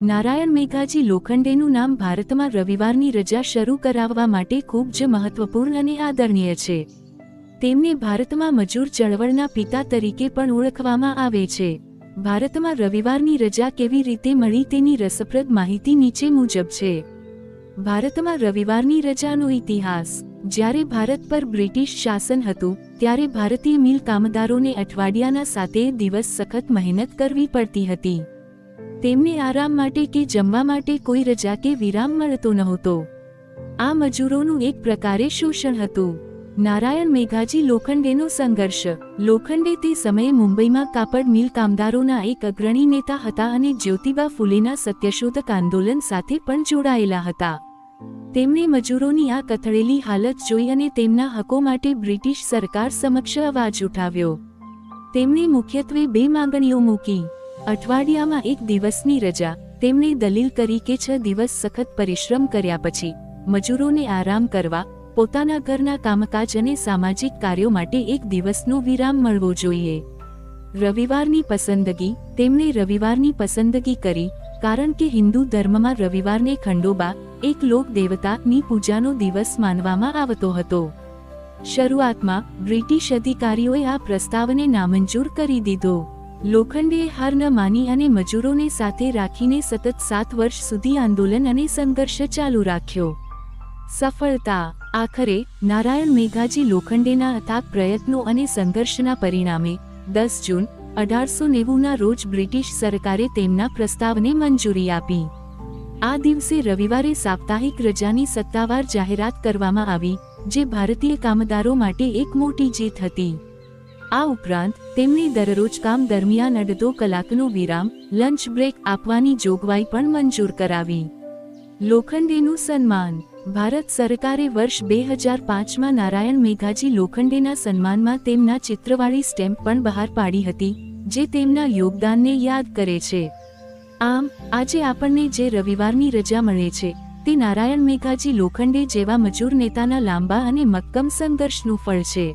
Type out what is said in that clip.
નારાયણ મેઘાજી લોખંડેનું નામ ભારતમાં રવિવારની રજા શરૂ કરાવવા માટે ખૂબ જ મહત્વપૂર્ણ અને આદરણીય છે. તેમને ભારતમાં મજૂર ચળવળના પિતા તરીકે પણ ઓળખવામાં આવે છે. ભારતમાં રવિવારની રજા કેવી રીતે મળી તેની રસપ્રદ માહિતી નીચે મુજબ છે. ભારતમાં રવિવારની રજાનો ઇતિહાસ. જ્યારે ભારત પર બ્રિટિશ શાસન હતું ત્યારે ભારતીય મિલ કામદારોને અઠવાડિયાના 7 દિવસ સખત મહેનત કરવી પડતી હતી. તેમને આરામ માટે કે જમવા માટે કોઈ રજા કે વિરામ મળતો નહોતો. આ મજૂરોનું એક પ્રકારે શોષણ હતું. નારાયણ મેઘાજી લોખંડેનો સંઘર્ષ. લોખંડે તે સમયે મુંબઈમાં કાપડ મિલ કામદારોના એક અગ્રણી નેતા હતા અને જ્યોતિબા ફુલેના સત્યશોધક આંદોલન સાથે પણ જોડાયેલા હતા. તેમણે મજૂરોની આ કથળેલી હાલત જોઈ અને તેમના હકો માટે બ્રિટિશ સરકાર સમક્ષ અવાજ ઉઠાવ્યો. તેમણે મુખ્યત્વે 2 માંગણીઓ મૂકી. અઠવાડિયામાં 1 દિવસની રજા. તેમણે દલીલ કરી કે 6 દિવસ સખત પરિશ્રમ કર્યા પછી મજૂરોને આરામ કરવા, પોતાના ઘરના કામકાજ અને સામાજિક કાર્યો માટે 1 દિવસનો વિરામ મળવો જોઈએ. રવિવારની પસંદગી. તેમણે રવિવારની પસંદગી કરી કારણ કે હિન્દુ ધર્મમાં રવિવારને ખંડોબા, એક લોક દેવતાની પૂજાનો દિવસ માનવામાં આવતો હતો. શરૂઆતમાં બ્રિટિશ અધિકારીઓએ આ પ્રસ્તાવને નામંજૂર કરી દીધો. લોખંડેએ હાર ન માની અને મજૂરોને સાથે રાખીને સતત 7 વર્ષ સુધી આંદોલન અને સંઘર્ષ ચાલુ રાખ્યો. સફળતા. આખરે નારાયણ મેઘાજી લોખંડેના અથાગ પ્રયત્નો અને સંઘર્ષના પરિણામે 10 જૂન 1890ના રોજ બ્રિટિશ સરકારે તેમના પ્રસ્તાવને મંજૂરી આપી. આ દિવસે રવિવારે સાપ્તાહિક રજાની સત્તાવાર જાહેરાત કરવામાં આવી, જે ભારતીય કામદારો માટે એક મોટી જીત હતી. આ ઉપરાંત તેમણે દરરોજ કામ દરમિયાન 1.5 કલાકનો વિરામ, લંચ બ્રેક આપવાની જોગવાઈ પણ મંજૂર કરાવી. લોખંડેનું સન્માન. ભારત સરકારે વર્ષ 2005માં નારાયણ મેઘાજી લોખંડેના સન્માનમાં તેમના ચિત્રવાળી સ્ટેમ્પ પણ બહાર પાડી હતી, જે તેમના યોગદાનને યાદ કરે છે. આમ, આજે આપણને જે રવિવારની રજા મળે છે તે નારાયણ મેઘાજી લોખંડે જેવા મજૂર નેતાના લાંબા અને મક્કમ સંઘર્ષનું ફળ છે.